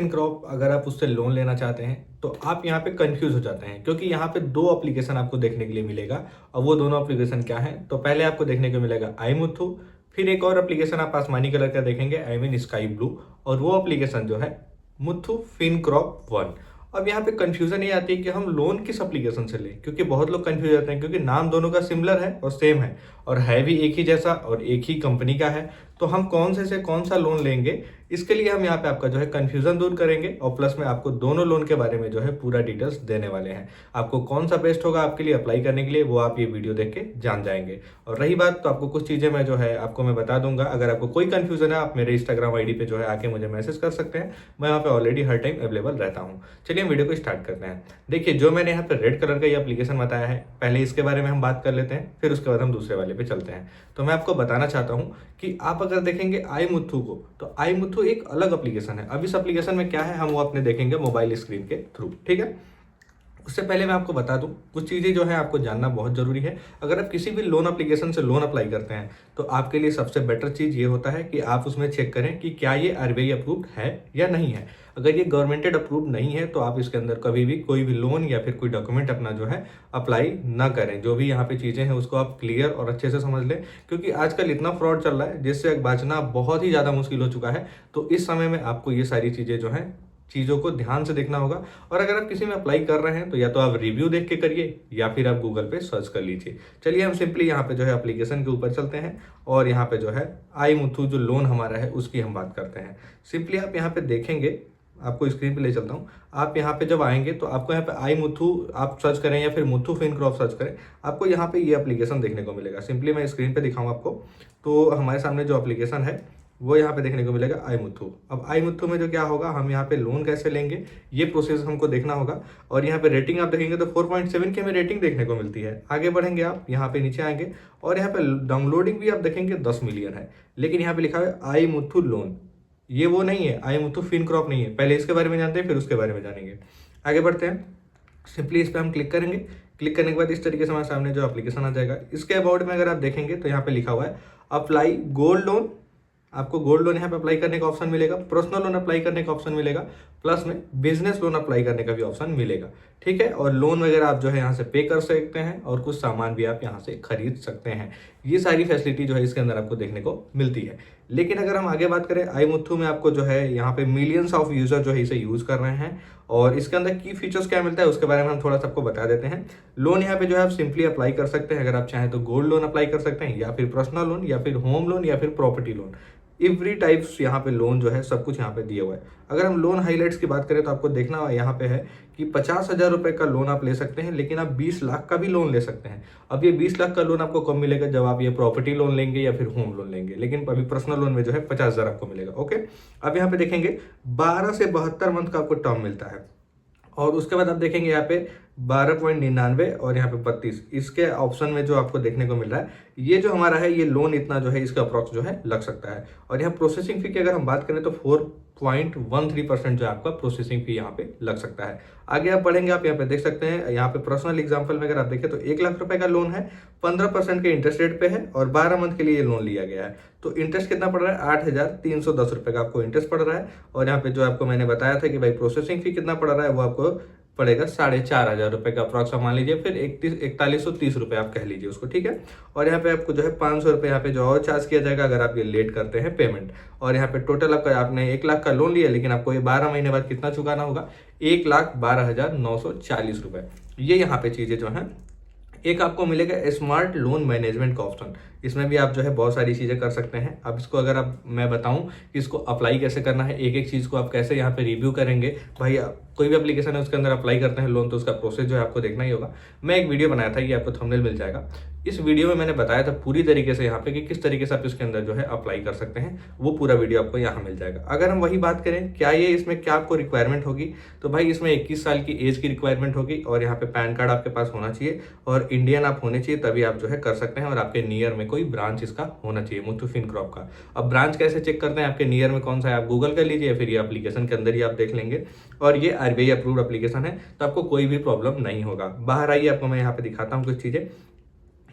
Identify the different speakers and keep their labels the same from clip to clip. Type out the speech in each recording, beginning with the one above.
Speaker 1: Crop अगर आप उससे लोन लेना चाहते हैं तो आप यहाँ पे कंफ्यूज हो जाते हैं, क्योंकि यहाँ पे दो एप्लीकेशन आपको देखने के लिए मिलेगा। और वो दोनों एप्लीकेशन क्या है, तो पहले आपको देखने को मिलेगा iMuthu, फिर एक और एप्लीकेशन आप आसमानी कलर का देखेंगे, आई मीन स्काई ब्लू, और वो एप्लीकेशन जो है मुथु फिनक्रॉप वन। अब यहाँ पे कंफ्यूजन ये आती है कि हम लोन किस एप्लीकेशन से लें, क्योंकि बहुत लोग कंफ्यूज होते हैं, क्योंकि नाम दोनों का सिमिलर है और सेम है और है भी एक ही जैसा और एक ही कंपनी का है। तो हम कौन से कौन सा लोन लेंगे, इसके लिए हम यहाँ पे आपका जो है कंफ्यूजन दूर करेंगे और प्लस में आपको दोनों लोन के बारे में जो है पूरा डिटेल्स देने वाले हैं। आपको कौन सा बेस्ट होगा आपके लिए अप्लाई करने के लिए, वो आप ये वीडियो देख के जान जाएंगे। और रही बात, तो आपको कुछ चीज़ें मैं जो है आपको मैं बता दूंगा। अगर आपको कोई कंफ्यूजन है, आप मेरे इंस्टाग्राम आईडी पे जो है आके मुझे मैसेज कर सकते हैं। मैं यहाँ पे ऑलरेडी हर टाइम अवेलेबल रहता हूँ। चलिए हम वीडियो को स्टार्ट करते हैं। देखिए, जो मैंने यहाँ पे रेड कलर का ये एप्लीकेशन बताया है, पहले इसके बारे में हम बात कर लेते हैं, फिर उसके बाद हम दूसरे वाले पे चलते हैं। तो मैं आपको बताना चाहता हूँ कि आप अगर देखेंगे iMuthu को, तो iMuthu एक अलग एप्लीकेशन है। अब इस एप्लीकेशन में क्या है, हम वो अपने देखेंगे मोबाइल स्क्रीन के थ्रू, ठीक है। उससे पहले मैं आपको बता दूं, कुछ चीज़ें जो है आपको जानना बहुत ज़रूरी है। अगर आप किसी भी लोन एप्लीकेशन से लोन अप्लाई करते हैं, तो आपके लिए सबसे बेटर चीज़ ये होता है कि आप उसमें चेक करें कि क्या ये आरबीआई अप्रूव्ड है या नहीं है। अगर ये गवर्नमेंटेड अप्रूव्ड नहीं है, तो आप इसके अंदर कभी भी कोई भी लोन या फिर कोई डॉक्यूमेंट अपना जो है अप्लाई ना करें। जो भी यहाँ पे चीज़ें हैं उसको आप क्लियर और अच्छे से समझ लें, क्योंकि आजकल इतना फ्रॉड चल रहा है जिससे बचना बहुत ही ज़्यादा मुश्किल हो चुका है। तो इस समय में आपको ये सारी चीज़ें जो हैं, चीज़ों को ध्यान से देखना होगा। और अगर आप किसी में अप्लाई कर रहे हैं, तो या तो आप रिव्यू देख के करिए या फिर आप गूगल पे सर्च कर लीजिए। चलिए हम सिंपली यहाँ पे जो है एप्लीकेशन के ऊपर चलते हैं और यहाँ पे जो है iMuthu जो लोन हमारा है उसकी हम बात करते हैं। सिंपली आप यहाँ पे देखेंगे, आपको स्क्रीन पे ले चलता हूँ। आप यहाँ पे जब आएंगे तो आपको यहाँ पे iMuthu आप सर्च करें या फिर मुथु फिनक्रॉप सर्च करें, आपको यहाँ पे ये एप्लीकेशन देखने को मिलेगा। सिंपली मैं स्क्रीन पे दिखाऊँ आपको, तो हमारे सामने जो एप्लीकेशन है वो यहाँ पे देखने को मिलेगा iMuthu। अब iMuthu में जो क्या होगा, हम यहाँ पे लोन कैसे लेंगे ये प्रोसेस हमको देखना होगा। और यहाँ पे रेटिंग आप देखेंगे तो 4.7 की हमें रेटिंग देखने को मिलती है। आगे बढ़ेंगे, आप यहाँ पे नीचे आएंगे और यहाँ पे डाउनलोडिंग भी आप देखेंगे 10 मिलियन है, लेकिन यहाँ पे लिखा है iMuthu लोन। ये वो नहीं है, iMuthu फिनक्रॉप नहीं है। पहले इसके बारे में जानते हैं, फिर उसके बारे में जानेंगे। आगे बढ़ते हैं। सिंपली इस पर हम क्लिक करेंगे। क्लिक करने के बाद इस तरीके से हमारे सामने जो एप्लीकेशन आ जाएगा। इसके अबाउट में अगर आप देखेंगे तो यहाँ पे लिखा हुआ है अप्लाई गोल्ड लोन। आपको गोल्ड लोन यहाँ पे अप्लाई करने का ऑप्शन मिलेगा, पर्सनल लोन अप्लाई करने का ऑप्शन मिलेगा, प्लस में बिजनेस लोन अप्लाई करने का भी ऑप्शन मिलेगा, ठीक है। और लोन वगैरह आप जो है यहाँ से पे कर सकते हैं और कुछ सामान भी आप यहाँ से खरीद सकते हैं। ये सारी फैसिलिटी जो है इसके अंदर आपको देखने को मिलती है। लेकिन अगर हम आगे बात करें, iMuthu में आपको जो है यहाँ पे मिलियंस ऑफ यूजर जो है इसे यूज कर रहे हैं। और इसके अंदर की फीचर्स क्या मिलता है उसके बारे में हम थोड़ा सा आपको बता देते हैं। लोन यहाँ पे जो है आप सिंपली अप्लाई कर सकते हैं। अगर आप चाहें तो गोल्ड लोन अप्लाई कर सकते हैं, या फिर पर्सनल लोन, या फिर होम लोन, या फिर प्रॉपर्टी लोन। एवरी टाइप्स यहाँ पे लोन जो है सब कुछ यहाँ पे दिया हुआ है। अगर हम लोन हाइलाइट्स की बात करें तो आपको देखना यहाँ पे है कि 50,000 रुपए का लोन आप ले सकते हैं, लेकिन आप 20 लाख का भी लोन ले सकते हैं। अब ये 20 लाख का लोन आपको कब मिलेगा, जब आप ये प्रॉपर्टी लोन लेंगे या फिर होम लोन लेंगे। लेकिन अभी पर्सनल लोन में जो है 50,000 आपको मिलेगा, ओके। अब यहाँ पे देखेंगे 12 से 72 मंथ का आपको टर्म मिलता है। और उसके बाद आप देखेंगे यहाँ पे 12.99 और यहाँ पे 32, इसके ऑप्शन में जो आपको देखने को मिल रहा है, ये जो हमारा है ये लोन इतना जो है इसका अप्रॉक्स जो है लग सकता है। और यहाँ प्रोसेसिंग फी की अगर हम बात करें तो 4.13% जो है आपका प्रोसेसिंग फी यहाँ पे लग सकता है। आगे आप बढ़ेंगे, आप यहाँ पे देख सकते हैं, यहाँ पे पर्सनल एग्जाम्पल में अगर आप देखें तो 1 लाख रुपए का लोन है, 15% के इंटरेस्ट रेट पे है और 12 मंथ के लिए ये लोन लिया गया है। तो इंटरेस्ट कितना पड़ रहा है, 8,310 रुपए का आपको इंटरेस्ट पड़ रहा है। और यहाँ पे जो आपको मैंने बताया था कि भाई प्रोसेसिंग फी कितना पड़ रहा है, वो आपको पड़ेगा 4,500 रुपए का अप्रॉक्स मान लीजिए, फिर 4130 रुपए आप कह लीजिए उसको, ठीक है। और यहाँ पे आपको जो है 500 रुपए यहाँ पे जो और चार्ज किया जाएगा अगर आप ये लेट करते हैं पेमेंट। और यहाँ पे टोटल आपका, आपने 1 लाख का लोन लिया, लेकिन आपको ये 12 महीने बाद कितना चुकाना होगा, 1,12,940 रुपए। ये यहाँ पे चीजें जो है, एक आपको मिलेगा स्मार्ट लोन मैनेजमेंट का ऑप्शन। इसमें भी आप जो है बहुत सारी चीज़ें कर सकते हैं। अब इसको अगर आप मैं बताऊं कि इसको अप्लाई कैसे करना है, एक एक चीज़ को आप कैसे यहाँ पे रिव्यू करेंगे। भाई कोई भी एप्लीकेशन है उसके अंदर अप्लाई करते हैं लोन, तो उसका प्रोसेस जो है आपको देखना ही होगा। मैं एक वीडियो बनाया था, ये आपको थंबनेल मिल जाएगा। इस वीडियो में मैंने बताया था पूरी तरीके से यहाँ पे कि किस तरीके से आप इसके अंदर जो है अप्लाई कर सकते हैं, वो पूरा वीडियो आपको यहाँ मिल जाएगा। अगर हम वही बात करें क्या ये इसमें क्या आपको रिक्वायरमेंट होगी, तो भाई इसमें 21 साल की एज की रिक्वायरमेंट होगी और यहाँ पे पैन कार्ड आपके पास होना चाहिए और इंडियन आप होने चाहिए, तभी आप जो है कर सकते हैं। और आपके नियर में कोई ब्रांच इसका होना चाहिए, मुथु फिनक्रॉप का। अब ब्रांच कैसे चेक करते हैं आपके नियर में कौन सा है, आप गूगल कर लीजिए, फिर ये एप्लीकेशन के अंदर ही आप देख लेंगे। और ये आरबीआई अप्रूव्ड एप्लीकेशन है, तो आपको कोई भी प्रॉब्लम नहीं होगा। बाहर आइए, आपको मैं यहाँ पे दिखाता हूँ कुछ चीजें।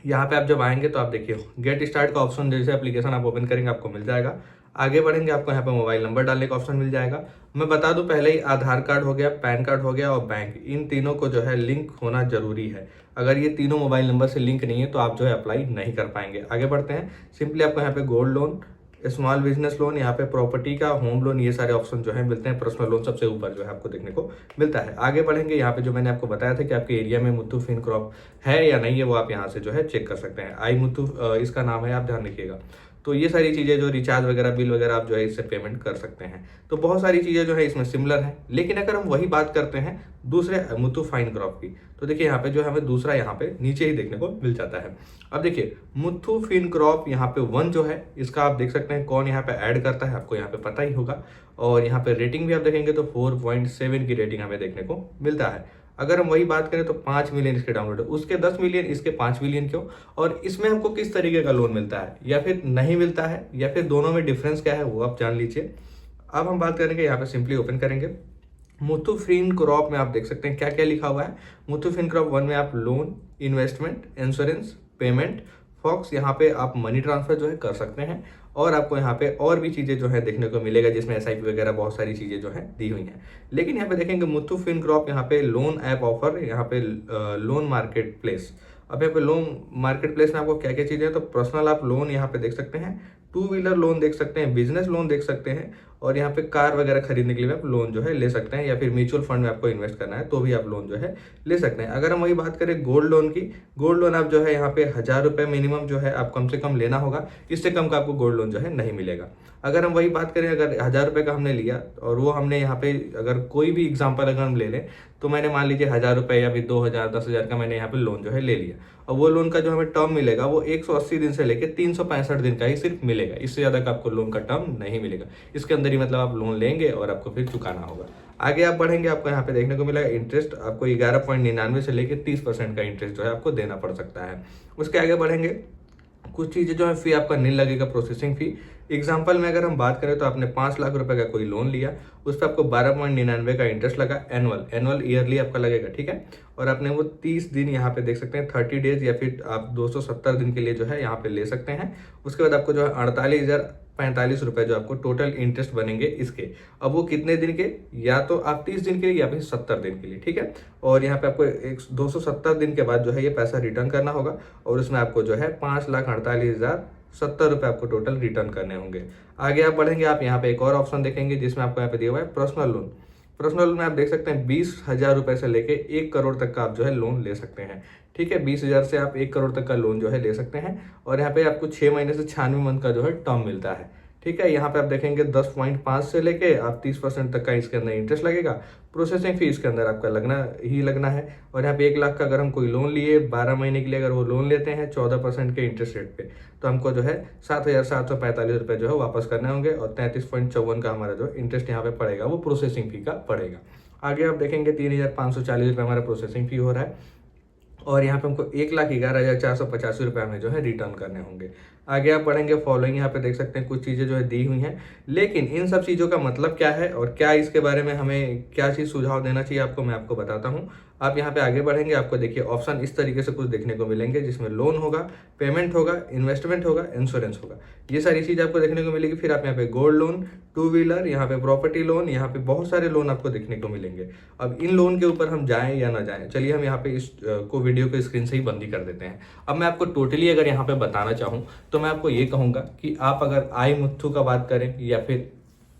Speaker 1: यहाँ पे आप जब आएंगे तो आप देखिए गेट स्टार्ट का ऑप्शन, जैसे एप्लीकेशन आप ओपन करेंगे आपको मिल जाएगा। आगे बढ़ेंगे आपको यहाँ पे मोबाइल नंबर डालने का ऑप्शन मिल जाएगा। मैं बता दूं पहले ही, आधार कार्ड हो गया, पैन कार्ड हो गया और बैंक, इन तीनों को जो है लिंक होना जरूरी है। अगर ये तीनों मोबाइल नंबर से लिंक नहीं है तो आप जो है अप्लाई नहीं कर पाएंगे। आगे बढ़ते हैं। सिंपली आपको यहाँ पे gold loan, small business loan, यहाँ पे प्रॉपर्टी का, होम लोन, ये सारे ऑप्शन जो है मिलते हैं। पर्सनल लोन सबसे ऊपर जो है आपको देखने को मिलता है। आगे बढ़ेंगे। यहाँ पे जो मैंने आपको बताया था कि आपके एरिया में मुथ्थू फिनकॉर्प है या नहीं है, वो आप यहाँ से जो है चेक कर सकते हैं। आई मुथ्थू इसका नाम है, आप ध्यान रखिएगा। तो ये सारी चीज़ें जो रिचार्ज वगैरह, बिल वगैरह, आप जो है इससे पेमेंट कर सकते हैं। तो बहुत सारी चीज़ें जो है इसमें सिमिलर हैं। लेकिन अगर हम वही बात करते हैं दूसरे मुथ्थू फिनकॉर्प की, तो देखिए यहाँ पे जो है हमें दूसरा यहाँ पे नीचे ही देखने को मिल जाता है। अब देखिए मुथ्थू फिनकॉर्प यहाँ पे 1 जो है, इसका आप देख सकते हैं कौन यहाँ पे ऐड करता है, आपको यहाँ पे पता ही होगा। और यहाँ पे रेटिंग भी आप देखेंगे तो 4.7 की रेटिंग हमें देखने को मिलता है। अगर हम वही बात करें तो 5 मिलियन इसके डाउनलोड है, उसके 10 मिलियन, इसके 5 मिलियन क्यों? और इसमें हमको किस तरीके का लोन मिलता है या फिर नहीं मिलता है, या फिर दोनों में डिफरेंस क्या है, वो आप जान लीजिए। अब हम बात करेंगे, यहाँ पे सिंपली ओपन करेंगे। मुथ्थू फिनकॉर्प में आप देख सकते हैं क्या क्या लिखा हुआ है। मुथ्थू फिनकॉर्प 1 में आप loan, investment, insurance, payment, fox, यहाँ पे आप मनी ट्रांसफर जो है कर सकते हैं। और आपको यहाँ पे और भी चीज़ें जो है देखने को मिलेगा, जिसमें SIP वगैरह बहुत सारी चीज़ें जो है दी हुई हैं। लेकिन यहाँ पे देखेंगे मुथ्थू फिनकॉर्प, यहाँ पे लोन ऐप ऑफर, यहाँ पे लोन मार्केट प्लेस। अब यहाँ पे लोन मार्केट प्लेस में आपको क्या क्या चीज़ें हैं, तो पर्सनल आप लोन यहाँ पे देख सकते हैं, 2 व्हीलर लोन देख सकते हैं, बिजनेस लोन देख सकते हैं, और यहाँ पे कार वगैरह खरीदने के लिए आप लोन जो है ले सकते हैं, या फिर म्यूचुअल फंड में आपको इन्वेस्ट करना है तो भी आप लोन जो है ले सकते हैं। अगर हम वही बात करें गोल्ड लोन की, गोल्ड लोन आप जो है यहाँ पे 1000 रुपये मिनिमम जो है आप कम से कम लेना होगा, इससे कम का आपको गोल्ड लोन जो है नहीं मिलेगा। अगर हम वही बात करें, अगर 1000 रुपये का हमने लिया और वो हमने यहाँ पे, अगर कोई भी एग्जाम्पल अगर हम ले लें, तो मैंने मान लीजिए 1000 रुपये या फिर 2000, 10,000 का मैंने यहाँ पे लोन जो है ले लिया, और वो लोन का जो हमें टर्म मिलेगा वो 180 दिन से लेकर 365 दिन का ही सिर्फ मिलेगा, इससे ज़्यादा का आपको लोन का टर्म नहीं मिलेगा। इसके अंदर ही मतलब आप लोन लेंगे और आपको फिर चुकाना होगा। आगे आप बढ़ेंगे, आपको यहाँ पे देखने को मिलेगा इंटरेस्ट, आपको 11.99 से लेकर 30% का इंटरेस्ट जो है आपको देना पड़ सकता है। उसके आगे बढ़ेंगे, कुछ चीज़ें जो है फी आपका नहीं लगेगा, प्रोसेसिंग फी। एग्जाम्पल में अगर हम बात करें तो आपने 5 लाख रुपए का कोई लोन लिया, उस पर आपको 12.99 का इंटरेस्ट लगा, एनुअल ईयरली आपका लगेगा, ठीक है। और आपने वो 30 दिन यहाँ पे देख सकते हैं, 30 डेज, या फिर आप 270 दिन के लिए जो है यहाँ पे ले सकते हैं। उसके बाद आपको जो है 48,045 रुपए जो आपको टोटल इंटरेस्ट बनेंगे इसके। अब वो कितने दिन के, या तो आप 30 दिन के लिए या फिर 70 दिन के लिए, ठीक है। और यहाँ पे आपको 270 दिन के बाद जो है ये पैसा रिटर्न करना होगा, और उसमें आपको जो है 5,48,070 रुपये आपको टोटल रिटर्न करने होंगे। आगे आप बढ़ेंगे, आप यहाँ पे एक और ऑप्शन देखेंगे जिसमें आपको यहाँ पे दिया हुआ है पर्सनल लोन। पर्सनल लोन में आप देख सकते हैं 20,000 रुपये से लेके 1 करोड़ तक का आप जो है लोन ले सकते हैं, ठीक है। 20,000 से आप 1 करोड़ तक का लोन जो है ले सकते हैं, और यहाँ पे आपको 6 महीने से 96 मंथ का जो है टर्म मिलता है, ठीक है। यहाँ पे आप देखेंगे 10.5 से लेके आप 30% तक का इसके अंदर इंटरेस्ट लगेगा। प्रोसेसिंग फी इसके अंदर आपका लगना है। और यहाँ पे 1 लाख का अगर हम कोई लोन लिए 12 महीने के लिए, अगर वो लोन लेते हैं 14% के इंटरेस्ट रेट पे, तो हमको जो है 7,745 रुपये जो है वापस करने होंगे, और 33.54 का हमारा जो इंटरेस्ट यहाँ पे पड़ेगा वो प्रोसेसिंग फी का पड़ेगा। आगे आप देखेंगे 3,540 रुपये हमारा प्रोसेसिंग फी हो रहा है, और यहाँ पे हमको 1,11,485 रुपये हमें जो है रिटर्न करने होंगे। आगे आप बढ़ेंगे, फॉलोइंग यहाँ पे देख सकते हैं कुछ चीज़ें जो है दी हुई हैं, लेकिन इन सब चीज़ों का मतलब क्या है और क्या इसके बारे में हमें क्या चीज़ सुझाव देना चाहिए आपको, मैं आपको बताता हूँ। आप यहाँ पे आगे बढ़ेंगे, आपको देखिए ऑप्शन इस तरीके से कुछ देखने को मिलेंगे, जिसमें लोन होगा, पेमेंट होगा, इन्वेस्टमेंट होगा, इंश्योरेंस होगा, ये सारी चीज़ आपको देखने को मिलेगी। फिर आप यहाँ पे गोल्ड लोन, 2 व्हीलर, यहाँ पे प्रॉपर्टी लोन, यहाँ पे बहुत सारे लोन आपको देखने को मिलेंगे। अब इन लोन के ऊपर हम जाएं या ना जाएं, चलिए हम यहाँ पे इस वीडियो को स्क्रीन से ही बंद ही कर देते हैं। अब मैं आपको टोटली अगर यहाँ पे बताना चाहूँ तो मैं आपको ये कहूँगा कि आप अगर आई मुथ्थू का बात करें या फिर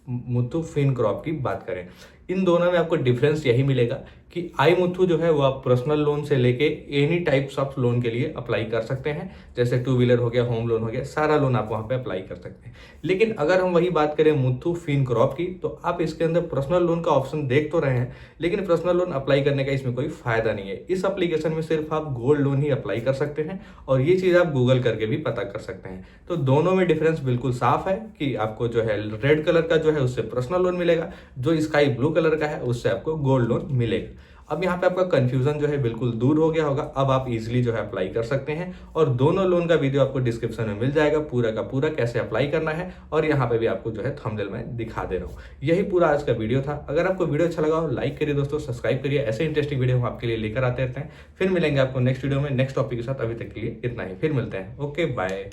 Speaker 1: मुथ्थू फिनकॉर्प की बात करें, इन दोनों में आपको डिफरेंस यही मिलेगा कि आई मुथ्थू जो है वो आप पर्सनल लोन से लेके एनी टाइप्स ऑफ लोन के लिए अप्लाई कर सकते हैं, जैसे 2 व्हीलर हो गया, होम लोन हो गया, सारा लोन आप वहाँ पे अप्लाई कर सकते हैं। लेकिन अगर हम वही बात करें मुथ्थू फिनकॉर्प की, तो आप इसके अंदर पर्सनल लोन का ऑप्शन देख तो रहे हैं, लेकिन पर्सनल लोन अप्लाई करने का इसमें कोई फायदा नहीं है। इस एप्लीकेशन में सिर्फ आप गोल्ड लोन ही अप्लाई कर सकते हैं, और ये चीज़ आप गूगल करके भी पता कर सकते हैं। तो दोनों में डिफरेंस बिल्कुल साफ है कि आपको जो है रेड कलर का जो है उससे पर्सनल लोन मिलेगा, जो स्काई ब्लू कलर का है उससे आपको गोल्ड लोन मिलेगा। अब यहाँ पे आपका कंफ्यूजन जो है बिल्कुल दूर हो गया होगा, अब आप इजीली जो है अप्लाई कर सकते हैं, और दोनों लोन का वीडियो आपको डिस्क्रिप्शन में मिल जाएगा, पूरा का पूरा कैसे अप्लाई करना है, और यहाँ पे भी आपको जो है थंबनेल में दिखा दे रहा हूँ। यही पूरा आज का वीडियो था। अगर आपको वीडियो अच्छा लगा हो लाइक करिए दोस्तों, सब्सक्राइब करिए, ऐसे इंटरेस्टिंग वीडियो हम आपके लिए लेकर आते रहते हैं। फिर मिलेंगे आपको नेक्स्ट वीडियो में नेक्स्ट टॉपिक के साथ। अभी तक के लिए इतना ही, फिर मिलते हैं, ओके बाय।